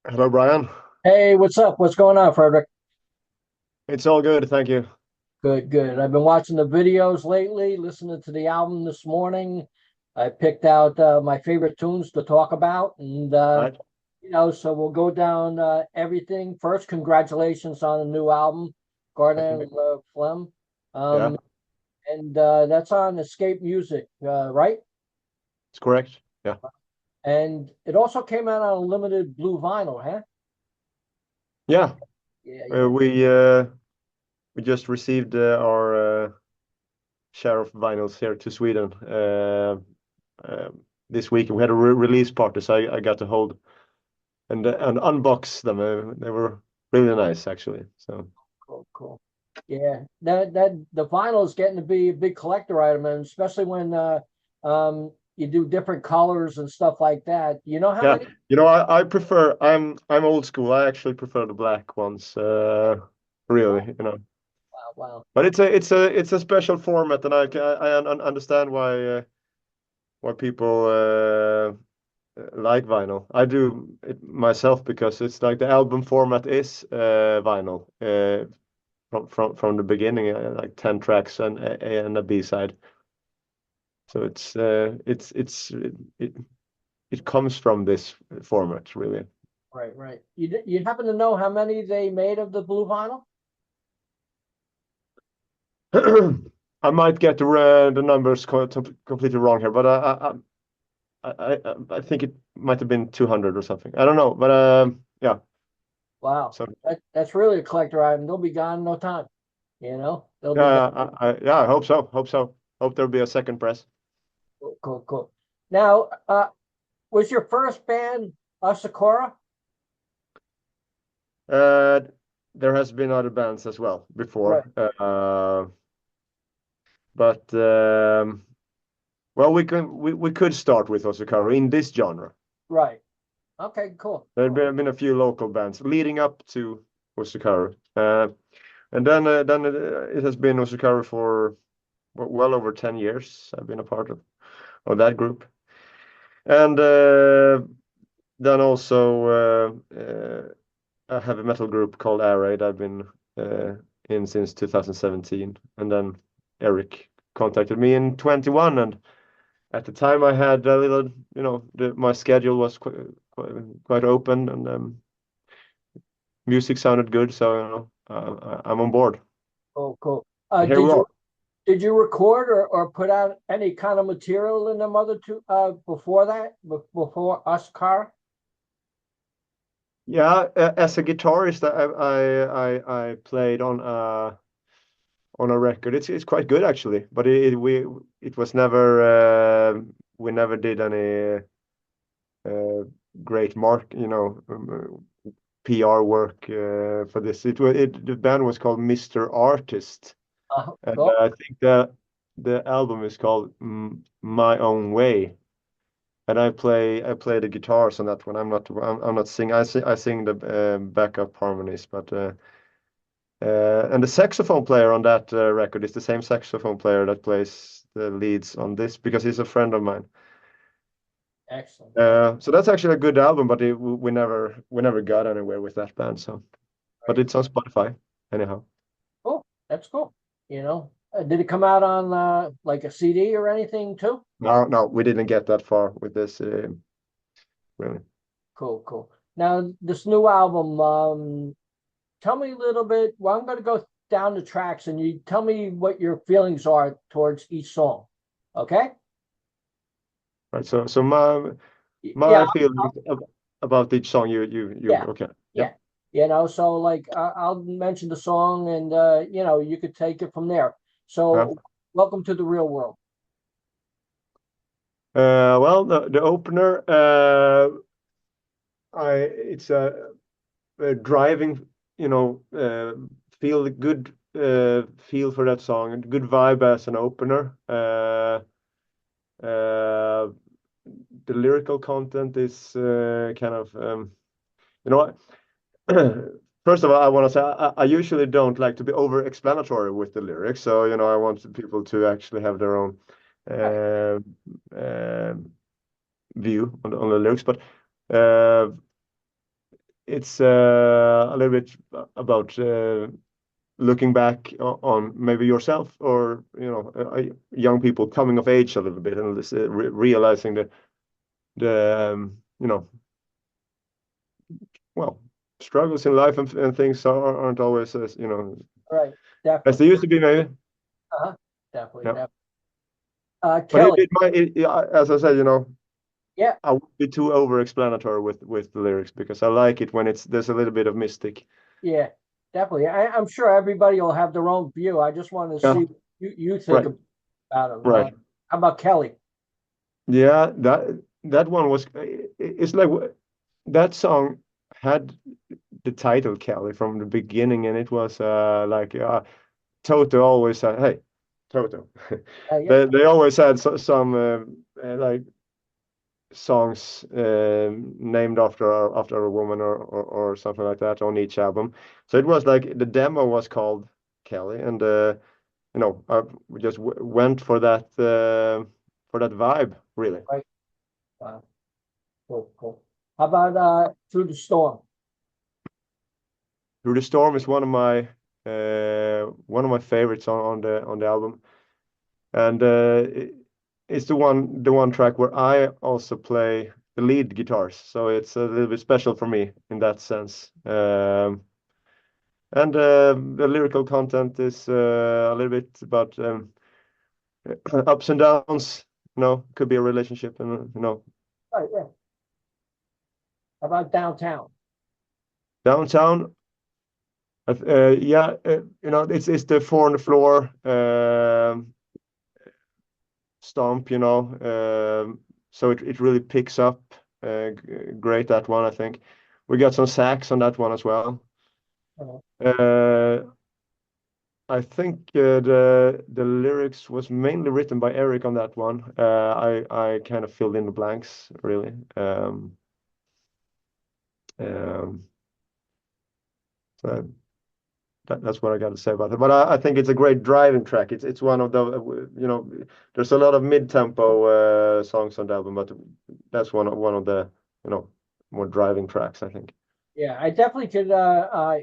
Hello, Brian. Hey, what's up? What's going on, Frederick? It's all good, thank you. Good, good. I've been watching the videos lately, listening to the album this morning. I picked out my favorite tunes to talk about, and Right? so we'll go down everything. First, congratulations on the new album, Thank Garder you. and Flamme. Yeah, And that's on Escape Music, right? it's correct. Yeah, And it also came out on a limited blue vinyl, huh? yeah. Yeah, Uh, yeah. we uh, we just received our share of vinyls here to Sweden uh, this week. We had a release party, so I got to hold and unbox them. They were really nice, actually. So Cool, cool. Yeah, that the vinyl is getting to be a big collector item, and especially when you do different colors and stuff like that. You know how yeah, many? I prefer. I'm old school. I actually prefer the black ones. Wow, Really. wow, wow. But it's a special format, and I understand why people like vinyl. I do it myself because it's like the album format is vinyl from the beginning, like 10 tracks and a B side. So it it comes from this format really. Right, right. You happen to know how many they made of the blue vinyl? I might get the numbers completely wrong here, but I think it might have been 200 or something. I don't know, but yeah. Wow, So that's really a collector item. They'll be gone in no time. They'll be gone. yeah, I hope so. Hope so. Hope there'll be a second press. Cool, cool, cool. Now, was your first band Sakura? Uh, there has been other bands as well Right, before, but well, we could start with Osakaru in this genre. right. Okay, cool, There cool. have been a few local bands leading up to Osakaru, and then it has been Osakaru for well over 10 years. I've been a part of that group, and then also a heavy metal group called Air Raid I've been uh, in since 2017. And then Eric contacted me in 21. And at the time I had a little, my schedule was quite open and music sounded good. So, I'm on board. Cool, cool. And here we are. Did you record or put out any kind of material in them other two before that? Before Oscar? Yeah, as a guitarist, I played on a record. It's quite good actually, but it was never we never did any uh, great PR work for this. The band was called Mr. Artist, and Cool. I think the album is called My Own Way. And I play the guitars on that one. I'm not sing. I sing the backup harmonies, but and the saxophone player on that record is the same saxophone player that plays the leads on this because he's a friend of mine. Excellent. So that's actually a good album, but we never got anywhere with that band. So, but Right. it's on Spotify anyhow. Cool. That's cool. Did it come out on like a CD or anything too? No, no, we didn't get that far with this really. Cool, cool. Now this new album, tell me a little bit. Well, I'm going to go down the tracks, and you tell me what your feelings are towards each song. Okay? Right. So my Yeah, feelings about each song you yeah, okay. yeah. Yep. So like I'll mention the song, and you could take it from there. Yeah. So, welcome to the real world. Well, the opener, it's a driving, feel good, feel for that song, and good vibe as an opener. Uh, the lyrical content is kind of, you know what? First of all, I want to say I usually don't like to be over-explanatory with the lyrics, so I want people to actually have their own Right. uh, uh, view on the lyrics. But uh, it's a little bit about looking back on maybe yourself or young people coming of age a little bit and realizing the well, struggles in life and things aren't always as Right. as Definitely. they used to be maybe. Uh-huh. Definitely. Yeah. Definitely. But Kelly. it might, as I said, Yeah. I won't be too over-explanatory with the lyrics because I like it when there's a little bit of mystic. Yeah. Definitely. I'm sure everybody will have their own view. I just want to Yeah, see what you think right, about them. right. How about Kelly? Yeah, that one was. It's like that song had the title Kelly from the beginning, and it was like Toto always said, "Hey, Toto." Yeah. They always had some like songs named after a woman or something like that on each album. So it was like the demo was called Kelly, and I just went for that vibe really. Right. Wow. Cool. Cool. How about Through the Storm? Through the Storm is one of my favorites on the album, and it's the one track where I also play the lead guitars, so it's a little bit special for me in that sense. And the lyrical content is a little bit about ups and downs. Could be a relationship, and Right. Yeah. How about Downtown? downtown. Yeah, it's the four on the floor stomp. So it really picks up great, that one. I think we got some sax on that one as well. Uh, Uh, I think the lyrics was mainly written by Eric on that one. I kind of filled in the blanks really. Um, so that's what I got to say about it. But I think it's a great driving track. It's one of the there's a lot of mid-tempo songs on the album, but that's one of the more driving tracks, I think. yeah, I definitely could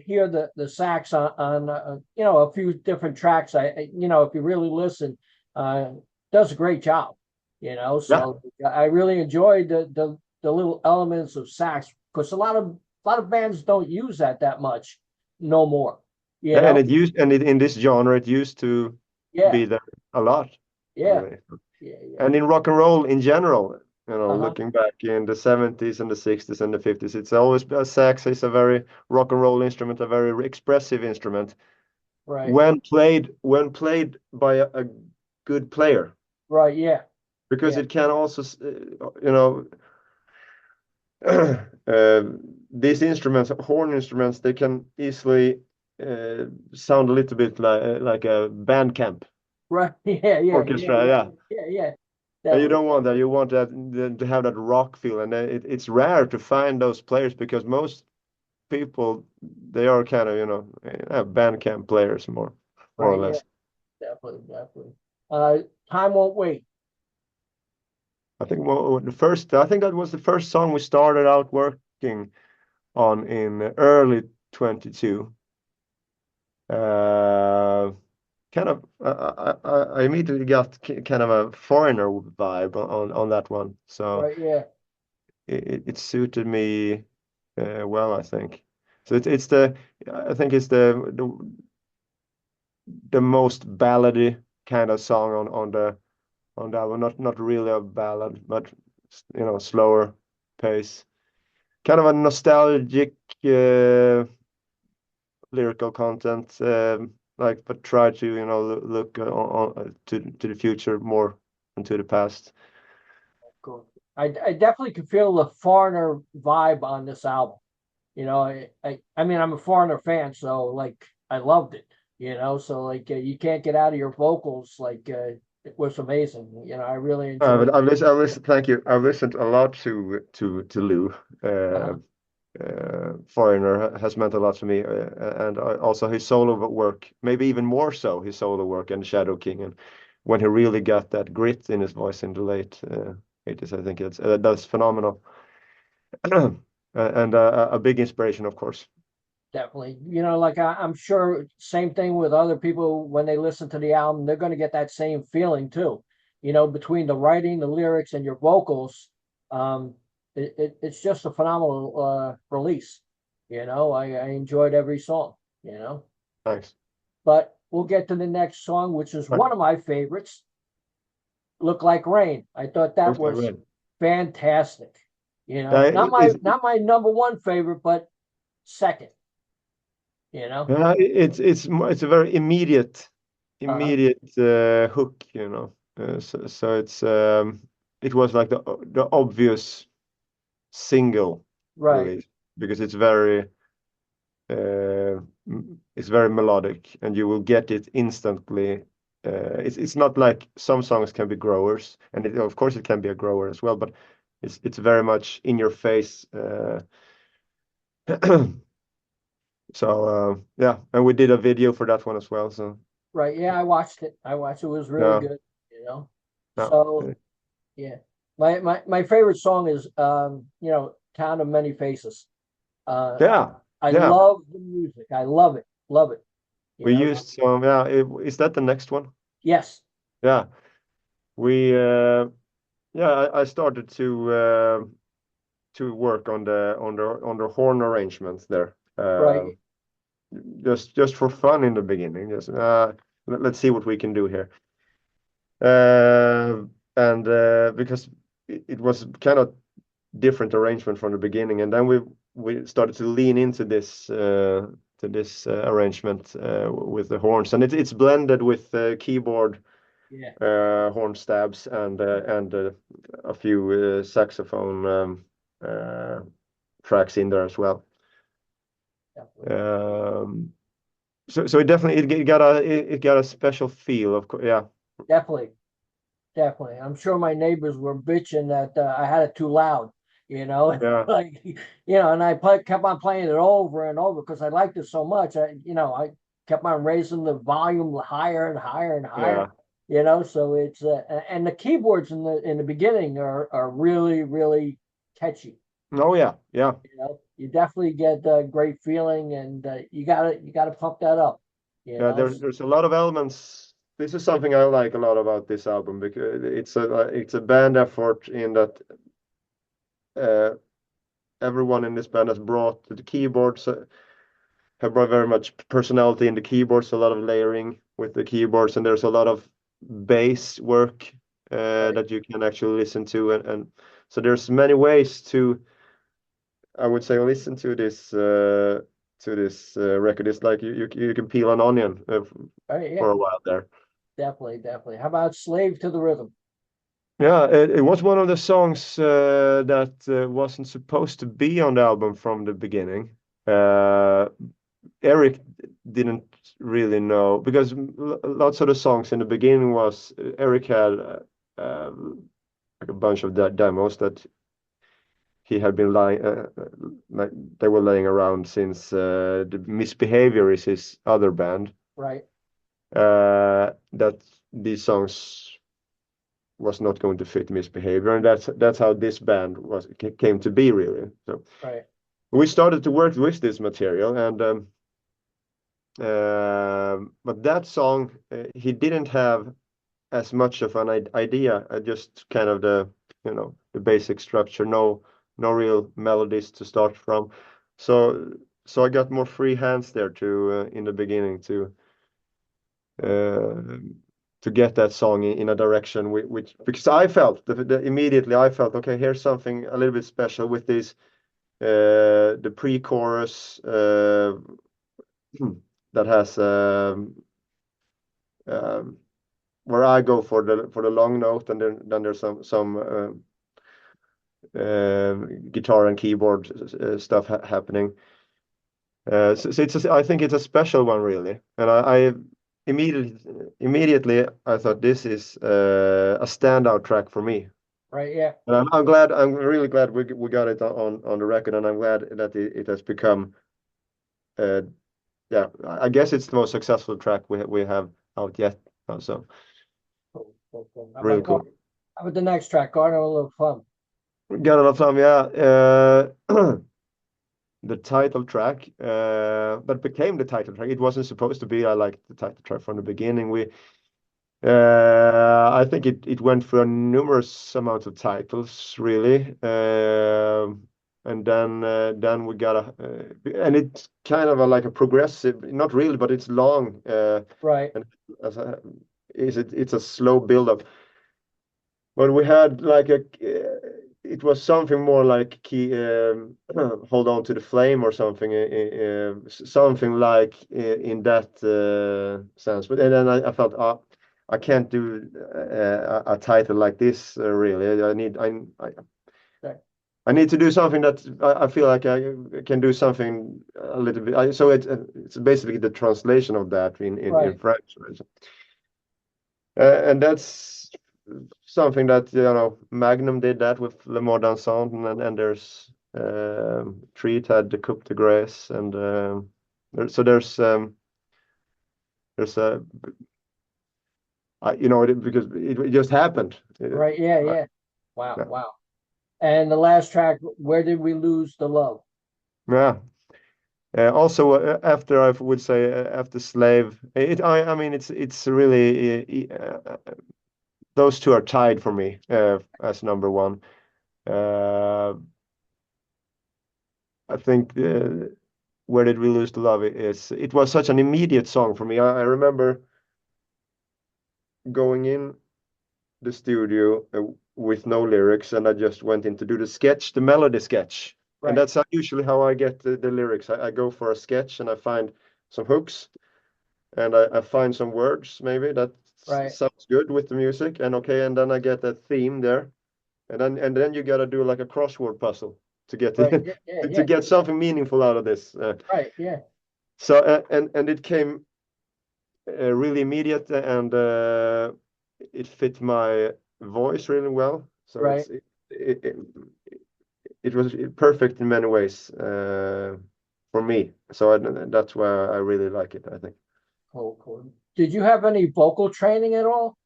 hear the sax on a few different tracks. If you really listen, uh, does a great job. Yeah. So I really enjoyed the little elements of sax because a lot of bands don't use that much no more. You Yeah, and know, in this genre it used to yeah, be there a lot, yeah, really. yeah, yeah. And in rock and roll in general, Uh-huh. looking back in the 70s and the 60s and the 50s, it's always sax is a very rock and roll instrument, a very expressive instrument Right, when played by a good player, right, yeah, because yeah, it can also these instruments, horn instruments, they can easily sound a little bit like a band camp right, yeah, yeah, yeah, orchestra, yeah, yeah. yeah, yeah. And you Definitely. don't want that. You want that to have that rock feel, and it's rare to find those players because most people, they are kind of band camp players, more or Right, yeah, less. definitely, definitely. Uh, Time Won't Wait. I think that was the first song we started out working on in early 22. Uh, kind of, I immediately got kind of a foreigner vibe on that one, so Right, yeah. it suited me well, I think. So it's the I think it's the most ballady kind of song on the album. Not really a ballad, but slower pace. Kind of a nostalgic lyrical content, but try to look to the future more than to the past. Cool. I definitely could feel the foreigner vibe on this album. I mean, I'm a foreigner fan, so like I loved it. So like you can't get out of your vocals. Like it was amazing. I really enjoyed. But I've listened. Thank you. I've listened a lot to Lou. Uh, Foreigner has meant a lot to me, and also his solo work, maybe even more so his solo work and Shadow King, and when he really got that grit in his voice in the late 80s, I think that's phenomenal. and a big inspiration, of course. Definitely. Like I'm sure same thing with other people when they listen to the album, they're going to get that same feeling too. Between the writing, the lyrics, and your vocals, um, it's just a phenomenal release. I enjoyed every song, Thanks. but we'll get to the next song, which is Right. one of my favorites, Look Like Rain. I thought that Looks like was rain. fantastic. Not It my is. not my number one favorite, but second, you know. It's a very Uh-huh. immediate hook, so it was like the obvious single Right. release because uh, it's very melodic and you will get it instantly. It's not like some songs can be growers, and of course it can be a grower as well, but it's very much in your face. So yeah, and we did a video for that one as well. So Right. Yeah, I watched it. It was really yeah, good. yeah, So yeah. My favorite song is Town of Many Faces. yeah, I yeah. love the music. I love it. Love it. You We know. used some. Yeah, is that the next one? Yes. Yeah, we. Yeah, I started to work on the horn arrangements there. Right. Just for fun in the beginning. Just let's see what we can do here. And because it was kind of different arrangement from the beginning, and then we started to lean into this arrangement with the horns, and it's blended with keyboard Yeah. horn stabs and a few saxophone tracks in there as well. Definitely. Um, so it definitely it got a special feel, of course. Yeah, Definitely. Definitely. I'm sure my neighbors were bitching that I had it too loud, yeah, like, and kept on playing it over and over because I liked it so much. I kept on raising the volume higher and higher and higher, yeah. so it's, and the keyboards in the beginning are really, really catchy. Oh yeah, yeah. You definitely get a great feeling and you gotta pump that up, you Yeah, know. there's a lot of elements. This is something I like a lot about this album because it's a band effort in that uh, everyone in this band has brought the keyboards, have brought very much personality in the keyboards, a lot of layering with the keyboards, and there's a lot of bass work Right. that you can actually listen to, and so there's many ways to, I would say, listen to this record. It's like you can peel an onion Right, yeah, for a while there. definitely, definitely. How about Slave to the Rhythm? Yeah, it was one of the songs that wasn't supposed to be on the album from the beginning. Uh, Eric didn't really know because lots of the songs in the beginning was Eric had like a bunch of demos that he had been lying like they were laying around since the Misbehavior is his other band. Right, That these songs was not going to fit Misbehavior, and that's how this band came to be really. So right, we started to work with this material, and but that song he didn't have as much of an idea, just kind of the basic structure, no real melodies to start from. So I got more free hands there to in the beginning uh, to get that song in a direction which because I felt immediately I felt okay, here's something a little bit special with this the pre-chorus that has um, where I go for the long note, and then there's some guitar and keyboard stuff happening. So I think it's a special one really, and I immediately I thought this is a standout track for me, right. Yeah, and I'm really glad we got it on the record, and I'm glad that it has become uh, yeah, I guess it's the most successful track we have out yet. So cool, cool, cool. really cool. How about the next track, Garder, a little fun? Got a lot of time, yeah. the title track that became the title track. It wasn't supposed to be. I liked the title track from the beginning. I think it went for a numerous amount of titles, really. And then we got and it's kind of like a progressive, not really, but it's long. Right. And as it's a slow build up. But we had like it was something more like hold on to the flame or something, something like in that sense. But and then I felt, I can't do a title like this really. I need to do something that I feel like I can do something a little bit. So it's basically the translation of that in French. Right? And that's something that Magnum did that with Le Mort Dansant, and there's Treat had the Coupe de Grace, and so there's a because it just happened. Right. Yeah. Wow. Yeah. Wow. And the last track, Where Did We Lose the Love? Yeah. Also, after I would say after Slave, I mean it's really those two are tied for me as number one. I think Where Did We Lose the Love it was such an immediate song for me. I remember going in the studio with no lyrics, and I just went in to do the melody sketch. Right. And that's usually how I get the lyrics. I go for a sketch and I find some hooks, and I find some words maybe that sounds good with the music, and and then I get that theme there, and then you gotta do like a crossword puzzle to get to get something meaningful out of this. Right. Yeah. So and it came really immediate, and it fit my voice really well. So it was perfect in many ways for me. So that's why I really like it, I think. Cool. Did you have any vocal training at all?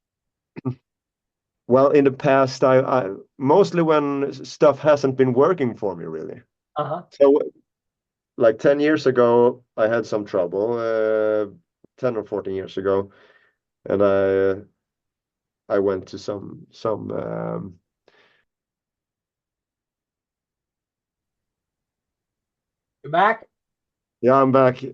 Well, in the past, I mostly when stuff hasn't been working for me, really. So, like 10 years ago, I had some trouble. 10 or 14 years ago, and I went to some You're back? Yeah, I'm back.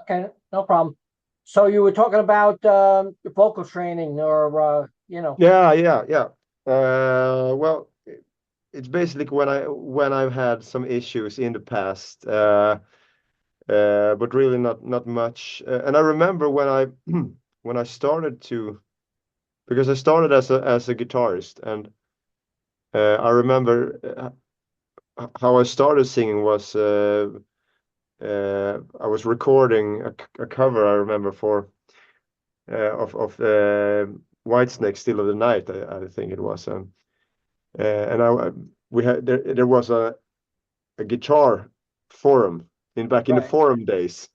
Okay, no problem. So you were talking about vocal training, or Yeah. Well, it's basically when I've had some issues in the past, but really not much. And I remember when I when I started to, because I started as a guitarist, and I remember how I started singing was I was recording a cover, I remember, for of Whitesnake, Still of the Night, I think it was, and we had there was a guitar forum back in the forum days.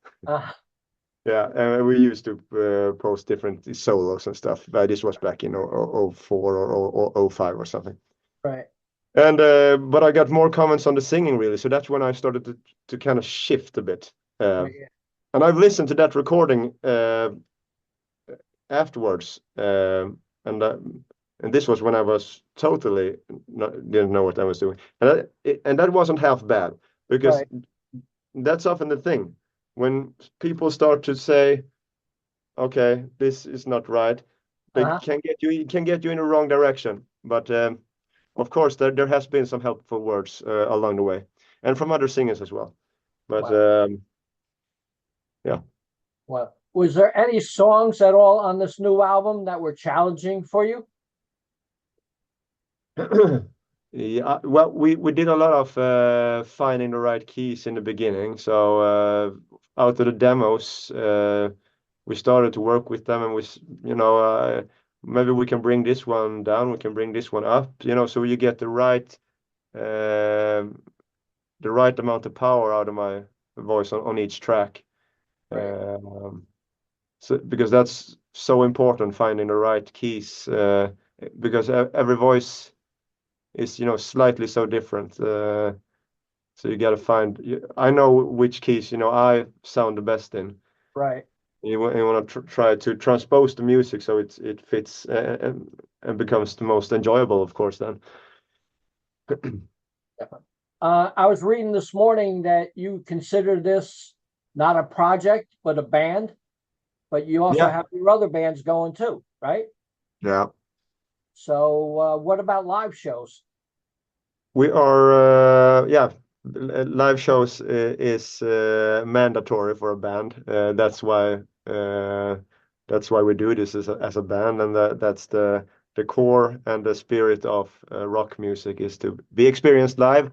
Yeah, and we used to post different solos and stuff, but this was back in 04 or 05 or something. Right. And but I got more comments on the singing, really, so that's when I started to kind of shift a bit. And I've listened to that recording afterwards, and this was when I was totally didn't know what I was doing, and that wasn't half bad, because that's often the thing when people start to say, okay, this is not right, they can get you in the wrong direction. But of course there has been some helpful words along the way, and from other singers as well. But yeah. Well, was there any songs at all on this new album that were challenging for you? Yeah, well, we did a lot of finding the right keys in the beginning. So out of the demos, we started to work with them, and maybe we can bring this one down, we can bring this one up, so you get the right amount of power out of my voice on each track. So because that's so important, finding the right keys, because every voice is slightly so different, So you got to find. I know which keys I sound the best in. Right. You want to try to transpose the music so it fits and becomes the most enjoyable, of course. Then. I was reading this morning that you consider this not a project, but a band, but you also Yeah, have your other bands going too, right? yeah. So, what about live shows? We are, live shows is mandatory for a band. That's why we do this as a band, and that's the core and the spirit of rock music is to be experienced live.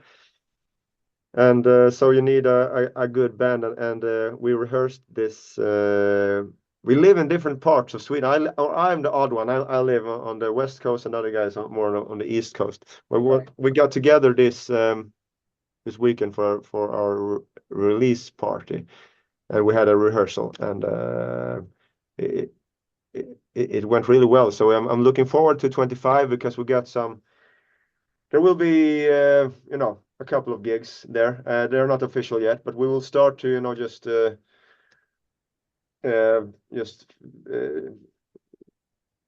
And so you need a good band, and we rehearsed this. We live in different parts of Sweden. I'm the odd one. I live on the west coast, and other guys are more on the east coast. Right. We got together this weekend for our release party, and we had a rehearsal, and it, it went really well. So I'm looking forward to 25 because we got some. There will be, a couple of gigs there. They're not official yet, but we will start to, just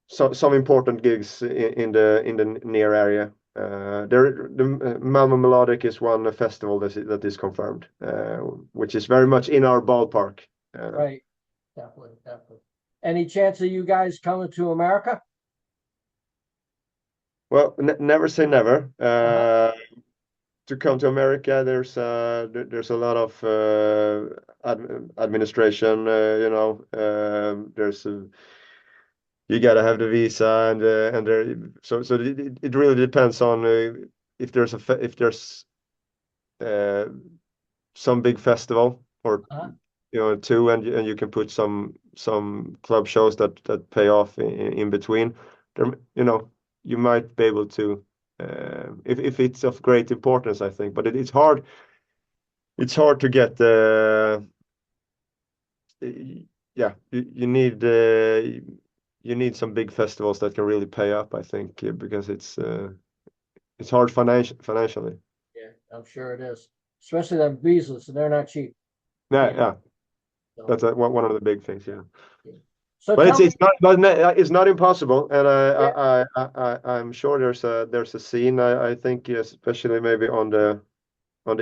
some important gigs in the near area. The Malmö Melodic is one festival that is confirmed, which is very much in our ballpark. Right. Definitely, definitely. Any chance of you guys coming to America? Well, never say never. Uh-huh. To come to America, there's a lot of administration. There's you gotta have the visa and there. So it really depends on if there's uh, some big festival or Uh-huh. two, and you can put some club shows that pay off in between. There, you might be able to if it's of great importance, I think. But it's hard. It's hard to get yeah. You need some big festivals that can really pay up, I think, because it's hard financially. Yeah, I'm sure it is. Especially them visas, they're not cheap. Yeah, You know. yeah. So, That's one of the big things. Yeah. yeah. So But tell me, it's not impossible, and yeah, I'm sure there's a scene. I think especially maybe on the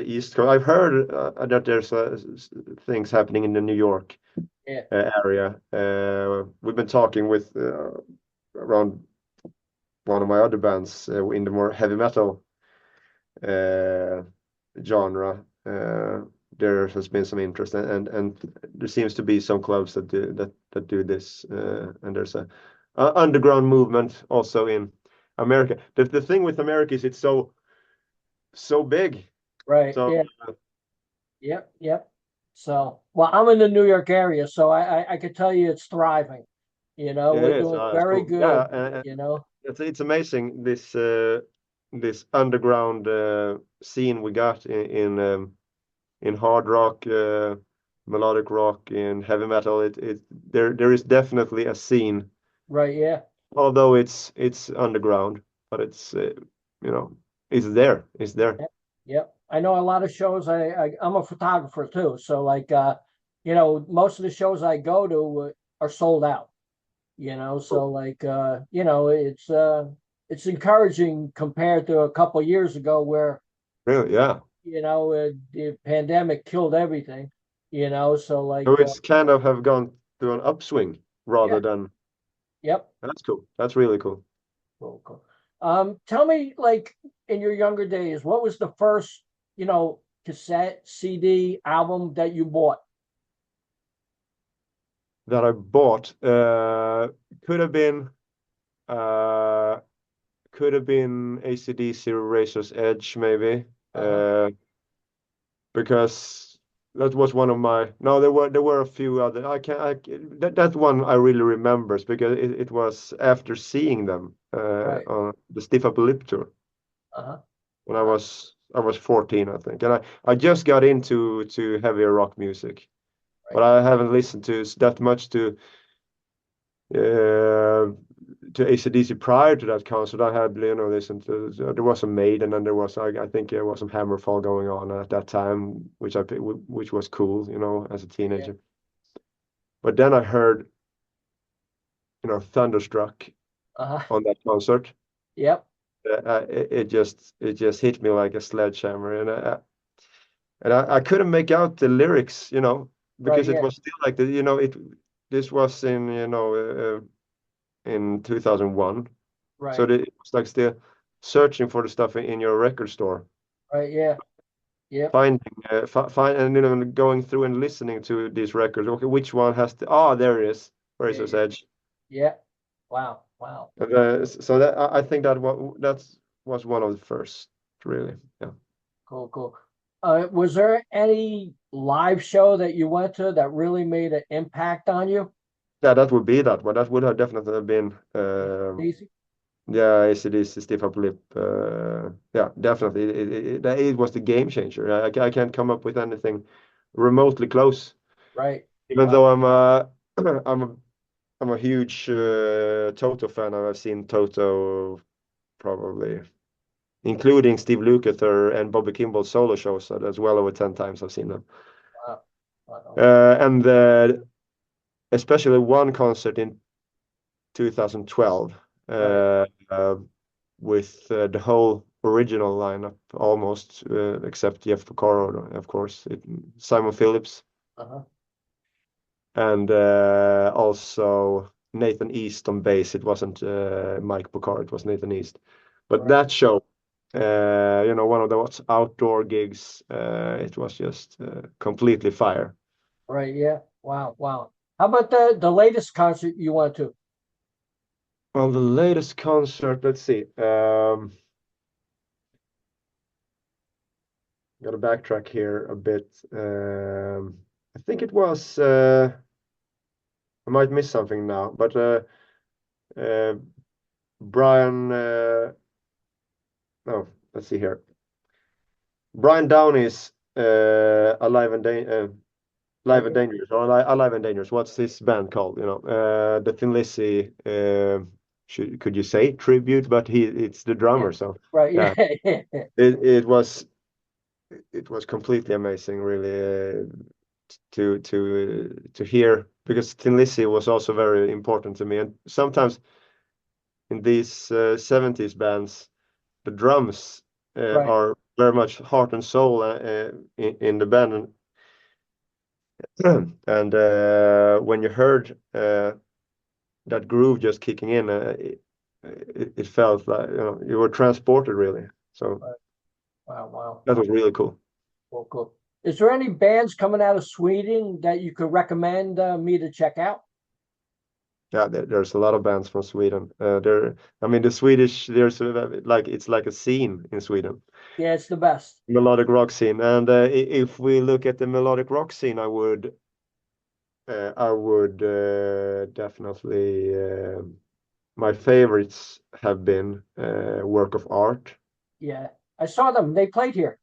East Coast. I've heard that there's things happening in the New York yeah, area. We've been talking with around one of my other bands in the more heavy metal uh, genre. There has been some interest, and there seems to be some clubs that do this, and there's a underground movement also in America. The thing with America is it's so big. right, So yeah, yep, yep. So, well, I'm in the New York area, so I could tell you it's thriving. yeah, it We're is. doing That's very cool. Yeah, good. You know, it's amazing this underground scene we got in hard rock, melodic rock, in heavy metal. There is definitely a scene, right? Yeah, although it's underground, but you know it's there. It's there. yep, yep. I know a lot of shows. I'm a photographer too, so most of the shows I go to are sold out. So it's encouraging compared to a couple of years ago where Really, yeah. the pandemic killed everything. So So it's kind of have gone to an upswing yeah, rather than. yep. That's cool. That's really cool. Cool, cool. Tell me, like in your younger days, what was the first, cassette, CD, album that you bought? That I bought could have been uh could have been AC/DC Razor's Edge maybe Uh-huh. because that was one of my no there were a few other that one I really remembers because it was after seeing them Right. on the Stiff Upper Lip tour Uh-huh. when Uh-huh. I was 14 I think, and I just got into heavier rock music, but Right. I haven't listened to that much to uh, to AC/DC prior to that concert. I had listened to there was some Maiden and there was I think there was some Hammerfall going on at that time, which was cool, as a teenager. But then I heard Thunderstruck on that concert. Yep. It just hit me like a sledgehammer, and I couldn't make out the lyrics, because it was still like this was in 2001. Right. So it was like still searching for the stuff in your record store. Right. Yeah. Yeah. Finding, and going through and listening to these records. Okay, which one has there it is. Razor's Edge. Yeah. Wow. Wow. So that I think that was one of the first, really. Yeah. Cool. Cool. Was there any live show that you went to that really made an impact on you? Yeah, that would be that one. That would have definitely been Easy. yeah, AC/DC, Stiff Upper Lip. Yeah, definitely. It was the game changer. I can't come up with anything remotely close. Right. Even though I'm a huge Toto fan. I've seen Toto probably, including Steve Lukather and Bobby Kimball's solo shows. So that's well over 10 times I've seen them. Wow. Wow. And especially one concert in 2012 with the whole original lineup almost, except Jeff Porcaro, of course, Simon Phillips, and also Nathan East on bass. It wasn't Mike Porcaro, it was Nathan East. But that show, one of those outdoor gigs, it was just completely fire. Right. Yeah. Wow. Wow. How about the latest concert you went to? Well, the latest concert, let's see. Got to backtrack here a bit. I think it was, I might miss something now, but Brian, no, let's see here. Brian Downey's Alive and Dangerous, or Alive and Dangerous. What's his band called? The Thin Lizzy. Could you say tribute? But it's the drummer, so right. Yeah. It was completely amazing, really, to hear, because Thin Lizzy was also very important to me. And sometimes in these 70s bands, the drums are very much heart and soul in the band. And when you heard that groove just kicking in, it felt like you were transported, really. So wow, that was really cool. Cool. Is there any bands coming out of Sweden that you could recommend me to check out? Yeah, there's a lot of bands from Sweden. The Swedish, there's it's like a scene in Sweden. Yeah, it's the best melodic rock scene. And if we look at the melodic rock scene, I would definitely, my favorites have been Work of Art. Yeah, I saw them. They played here.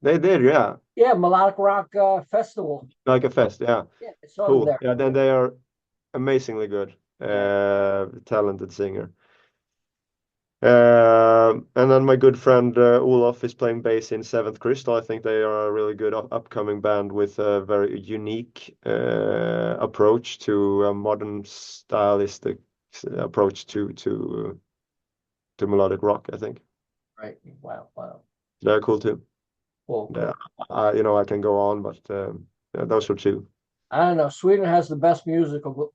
They did, yeah. Yeah, Melodic Rock Festival. Like a fest, yeah. Yeah, I saw cool. them there. Yeah, then they are amazingly good. Talented singer. And then my good friend Olof is playing bass in Seventh Crystal. I think they are a really good upcoming band with a very unique approach to a modern stylistic approach to melodic rock, I think. Right. Wow. They're cool too. Cool. I can go on, but those are two. I don't know. Sweden has the best music of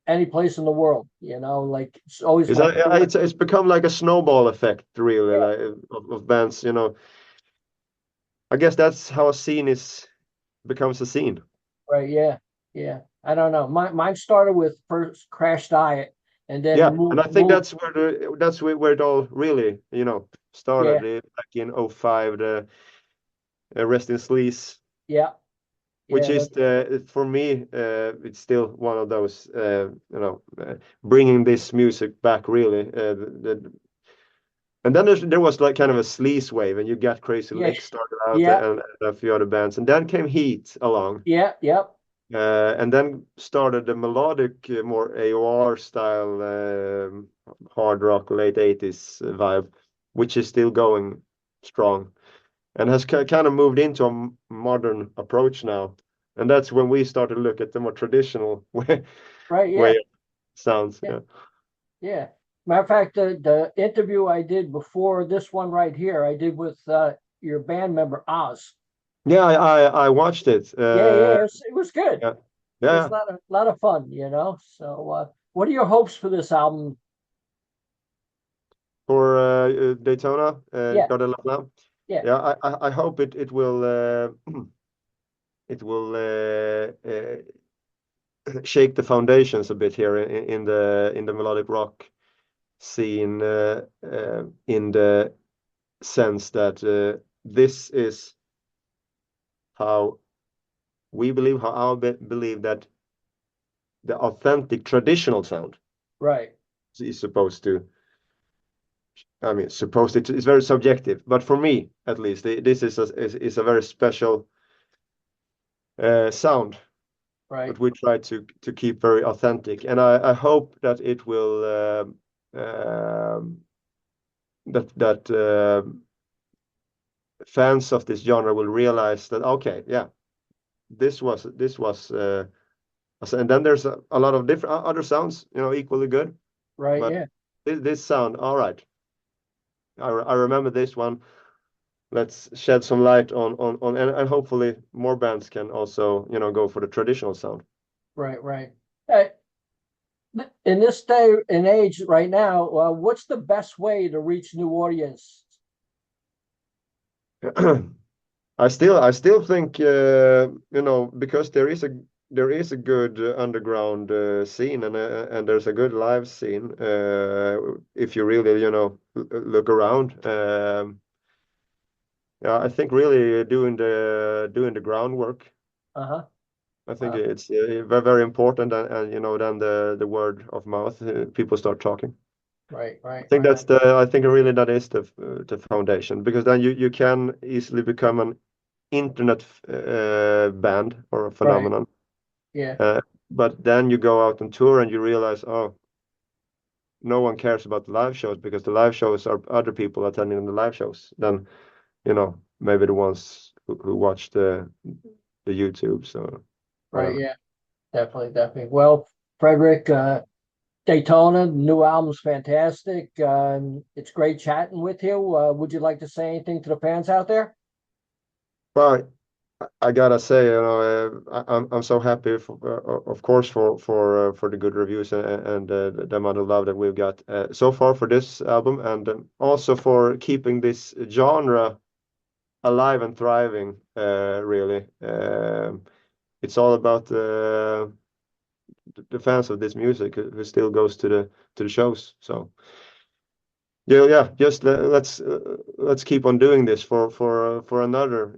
any place in the world. Like it's always. It's become like a snowball effect, really, like of bands. I guess that's how a scene becomes a scene. Right. Yeah. I don't know. Mine started with first Crash Diet, and then and I think that's where it all really started. Back in 2005, the Rest in Sleaze. Yeah. Which is for me, it's still one of those bringing this music back, really. And then there was like kind of a sleaze wave, and you got Crazy Legs started out, and a few other bands, and then came Heat along. Yeah. Yep. And then started the melodic, more AOR style hard rock late 80s vibe, which is still going strong and has kind of moved into a modern approach now. And that's when we started to look at the more traditional Right. way Yeah. of sounds. Yeah. Yeah. Yeah. Matter of fact, the interview I did before this one right here, I did with your band member Oz. Yeah, I watched it. Yeah, yeah, it was good. Yeah, It was yeah. a lot of fun, you know. So, what are your hopes for this album? For Daytona, Yeah, Garder. yeah, Yeah, I hope it will it will shake the foundations a bit here in the melodic rock scene, in the sense that this is how we believe, how believe that the authentic traditional sound right, is supposed to. I mean, supposed it's very subjective, but for me at least, this is a very special sound right, that we try to keep very authentic, and I hope that it will that fans of this genre will realize that okay, yeah, this was and then there's a lot of different other sounds, equally good, right. but Yeah, this sound, all right, I remember this one. Let's shed some light on and hopefully more bands can also go for the traditional sound. right, right. Uh, in this day and age, right now, what's the best way to reach new audience? I still think because there is a good underground scene, and there's a good live scene, if you really look around. Yeah, I think really doing the groundwork. Uh-huh. I think it's very, very important, and then the word of mouth, people start talking. Right, right, I think right. I think really that is the foundation, because then you can easily become an internet band or a Right. phenomenon. Yeah. Uh, but then you go out on tour and you realize, oh, no one cares about the live shows, because the live shows are other people attending the live shows than maybe the ones who watch the YouTube. So Right. whatever. Yeah. Definitely, definitely. Well, Fredrik, Daytona, new album's fantastic. It's great chatting with you. Would you like to say anything to the fans out there? But I gotta say, I'm so happy, of course, for the good reviews, and the amount of love that we've got so far for this album, and also for keeping this genre alive and thriving. Really, it's all about the fans of this music who still goes to the shows. So yeah, yeah, just let's keep on doing this for another.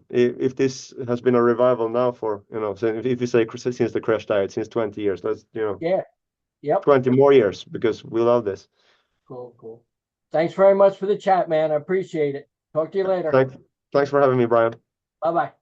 If this has been a revival now for so if you say since the Crash died, since 20 years, let's Yeah. Yep. 20 more years, because we love this. Cool, cool. Thanks very much for the chat, man. I appreciate it. Talk to you later. Thanks for having me, Brian. Bye bye.